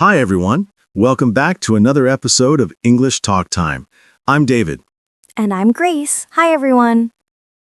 Hi, everyone. Welcome back to another episode of English Talk Time. I'm David. And I'm Grace. Hi, everyone.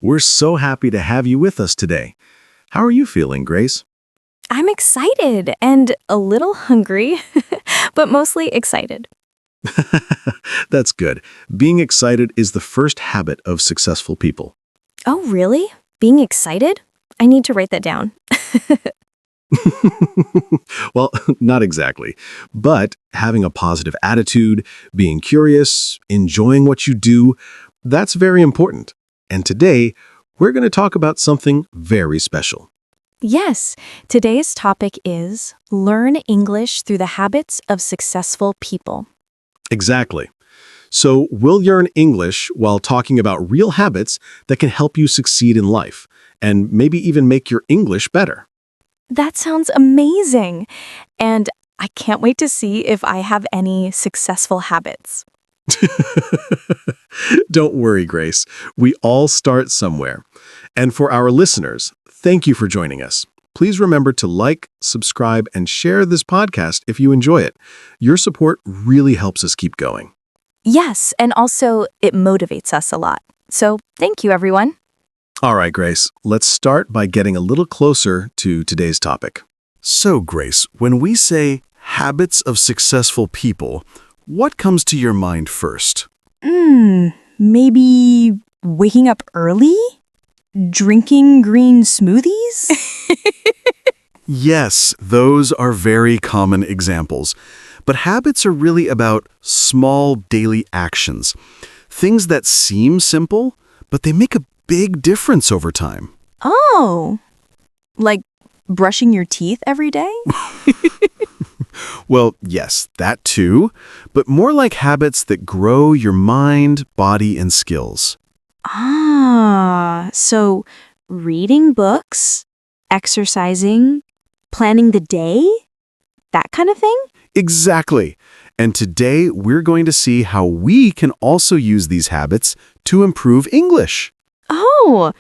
We're so happy to have you with us today. How are you feeling, Grace? I'm excited and a little hungry, but mostly excited. That's good. Being excited is the first habit of successful people. Oh, really? Being excited? I need to write that down. Well, not exactly. But having a positive attitude, being curious, enjoying what you do, that's very important. And today, we're going to talk about something very special. Yes, today's topic is Learn English through the habits of successful people. Exactly. So we'll learn English while talking about real habits that can help you succeed in life, and maybe even make your English better. That sounds amazing. And I can't wait to see if I have any successful habits. Don't worry, Grace. We all start somewhere. And for our listeners, thank you for joining us. Please remember to like, subscribe, and share this podcast if you enjoy it. Your support really helps us keep going. Yes, and also it motivates us a lot. So thank you, everyone. All right, Grace, let's start by getting a little closer to today's topic. So, Grace, when we say habits of successful people, what comes to your mind first? Maybe waking up early? Drinking green smoothies? Yes, those are very common examples. But habits are really about small daily actions. Things that seem simple, but they make a big difference over time. Oh, like brushing your teeth every day? Well, yes, that too, but more like habits that grow your mind, body, and skills. So reading books, exercising, planning the day, that kind of thing? Exactly. And today we're going to see how we can also use these habits to improve English. Oh,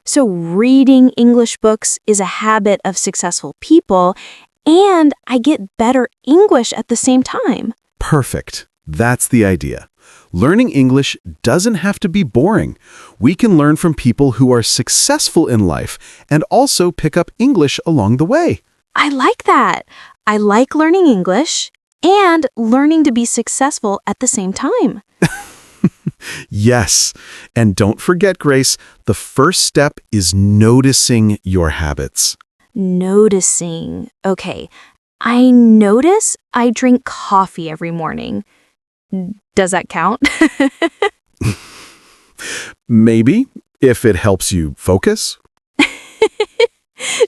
so reading English books is a habit of successful people, and I get better English at the same time. Perfect. That's the idea. Learning English doesn't have to be boring. We can learn from people who are successful in life and also pick up English along the way. I like that. I like learning English and learning to be successful at the same time. Yes. And don't forget, Grace, the first step is noticing your habits. Noticing. Okay, I notice I drink coffee every morning. Does that count? Maybe, if it helps you focus.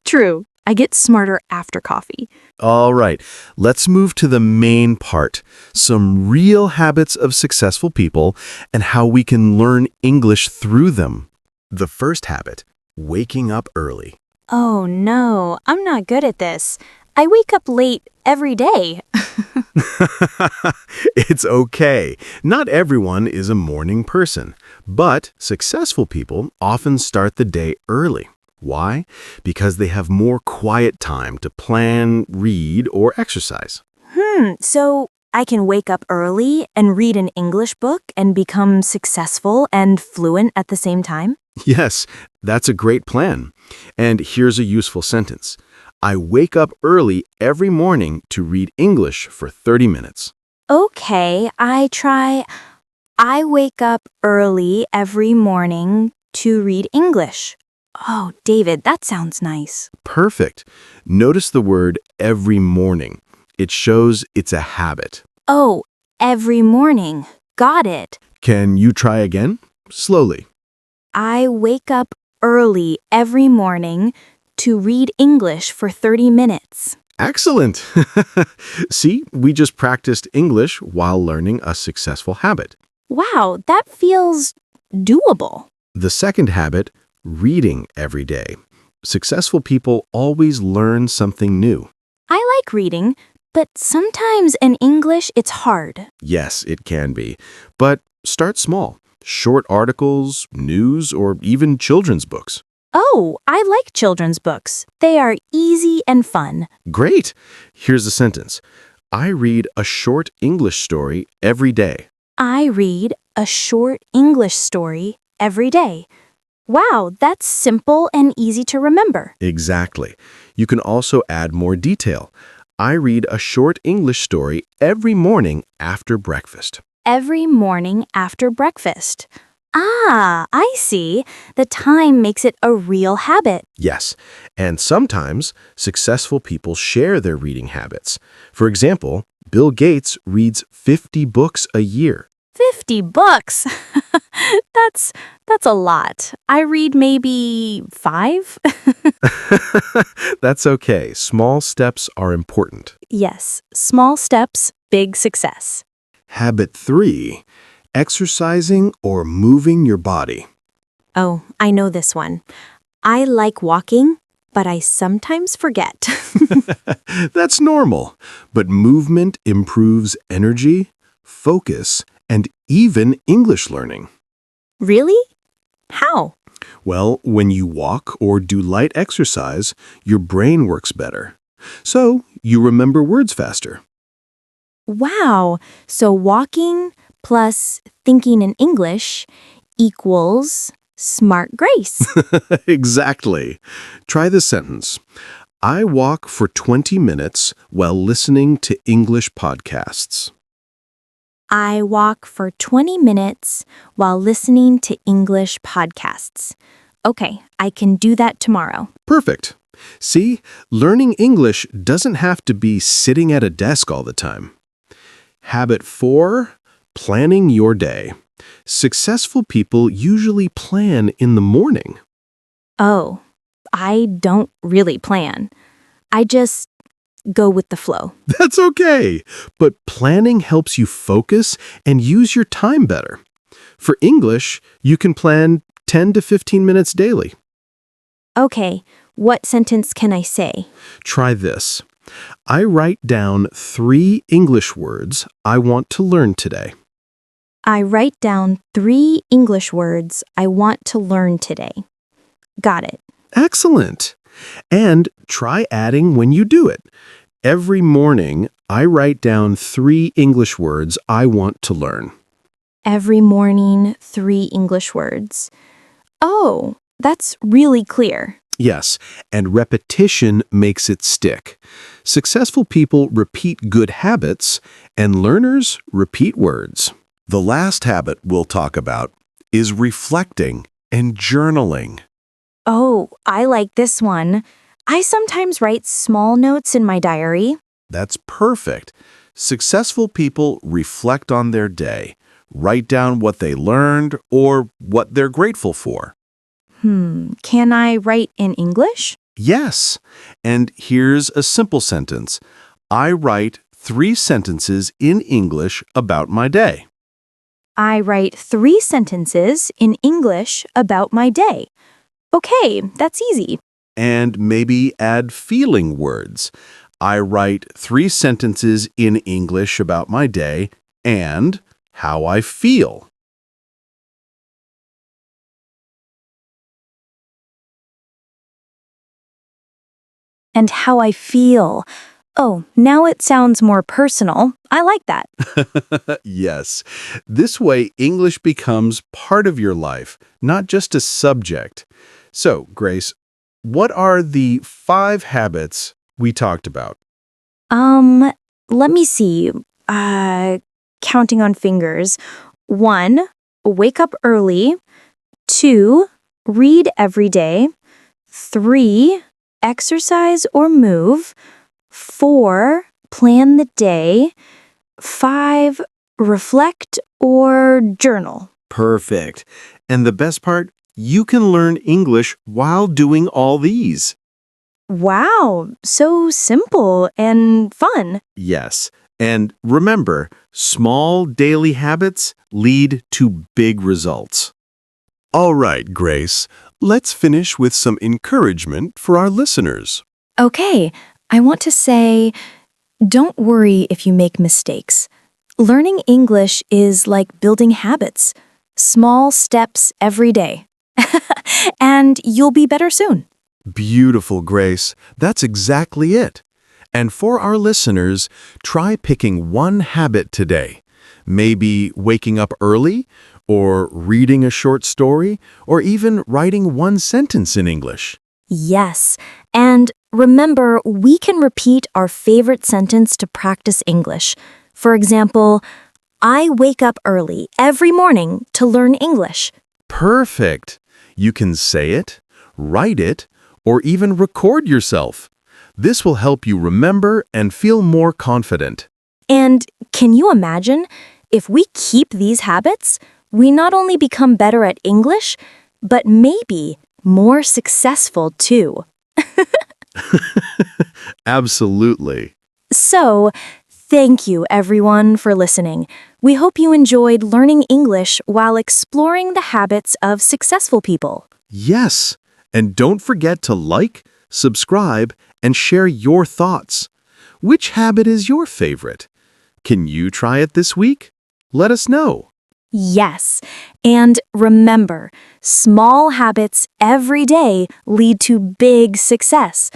True. I get smarter after coffee. All right, let's move to the main part, some real habits of successful people and how we can learn English through them. The first habit, waking up early. Oh no, I'm not good at this. I wake up late every day. It's okay. Not everyone is a morning person, but successful people often start the day early. Why? Because they have more quiet time to plan, read, or exercise. So I can wake up early and read an English book and become successful and fluent at the same time? Yes, that's a great plan. And here's a useful sentence. I wake up early every morning to read English for 30 minutes. Okay, I try. I wake up early every morning to read English. Oh, David, that sounds nice. Perfect. Notice the word every morning. It shows it's a habit. Oh, every morning. Got it. Can you try again? Slowly. I wake up early every morning to read English for 30 minutes. Excellent. See, we just practiced English while learning a successful habit. Wow, that feels doable. The second habit, reading every day. Successful people always learn something new. I like reading, but sometimes in English it's hard. Yes, it can be. But start small. Short articles, news, or even children's books. Oh, I like children's books. They are easy and fun. Great. Here's a sentence. I read a short English story every day. I read a short English story every day. Wow, that's simple and easy to remember. Exactly. You can also add more detail. I read a short English story every morning after breakfast. Every morning after breakfast. Ah, I see. The time makes it a real habit. Yes, and sometimes successful people share their reading habits. For example, Bill Gates reads 50 books a year. 50 books. That's a lot. I read maybe 5. That's okay. Small steps are important. Yes, small steps, big success. Habit 3. Exercising or moving your body. Oh, I know this one. I like walking, but I sometimes forget. That's normal, but movement improves energy, focus, and even English learning. Really? How? Well, when you walk or do light exercise, your brain works better. So, you remember words faster. Wow. So walking plus thinking in English equals smart grace. Exactly. Try this sentence. I walk for 20 minutes while listening to English podcasts. I walk for 20 minutes while listening to English podcasts. Okay, I can do that tomorrow. Perfect. See, learning English doesn't have to be sitting at a desk all the time. Habit 4, planning your day. Successful people usually plan in the morning. Oh, I don't really plan. I just go with the flow. That's okay, but planning helps you focus and use your time better. For English, you can plan 10 to 15 minutes daily. Okay, what sentence can I say? Try this. I write down 3 English words I want to learn today. I write down 3 English words I want to learn today. Got it. Excellent. And try adding when you do it. Every morning, I write down 3 English words I want to learn. Every morning, 3 English words. Oh, that's really clear. Yes, and repetition makes it stick. Successful people repeat good habits, and learners repeat words. The last habit we'll talk about is reflecting and journaling. Oh, I like this one. I sometimes write small notes in my diary. That's perfect. Successful people reflect on their day, write down what they learned or what they're grateful for. Can I write in English? Yes, and here's a simple sentence. I write 3 sentences in English about my day. I write 3 sentences in English about my day. Okay, that's easy. And maybe add feeling words. I write 3 sentences in English about my day and how I feel. And how I feel. Oh, now it sounds more personal. I like that. Yes, this way English becomes part of your life, not just a subject. So, Grace, what are the 5 habits we talked about? Let me see. Counting on fingers. 1, wake up early. 2, read every day. 3, exercise or move. 4, plan the day. 5, reflect or journal. Perfect. And the best part, you can learn English while doing all these. Wow, so simple and fun. Yes. And remember, small daily habits lead to big results. All right, Grace, let's finish with some encouragement for our listeners. Okay, I want to say, don't worry if you make mistakes. Learning English is like building habits. Small steps every day. And you'll be better soon. Beautiful, Grace. That's exactly it. And for our listeners, try picking one habit today. Maybe waking up early, or reading a short story, or even writing one sentence in English. Yes, and remember, we can repeat our favorite sentence to practice English. For example, I wake up early every morning to learn English. Perfect! You can say it, write it, or even record yourself. This will help you remember and feel more confident. And can you imagine? If we keep these habits, we not only become better at English, but maybe more successful too. Absolutely. So, thank you everyone for listening. We hope you enjoyed learning English while exploring the habits of successful people. Yes, and don't forget to like, subscribe, and share your thoughts. Which habit is your favorite? Can you try it this week? Let us know. Yes, and remember, small habits every day lead to big success.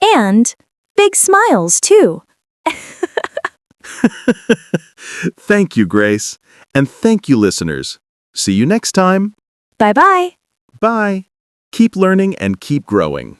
And big smiles too. Thank you, Grace. And thank you, listeners. See you next time. Bye-bye. Bye. Keep learning and keep growing.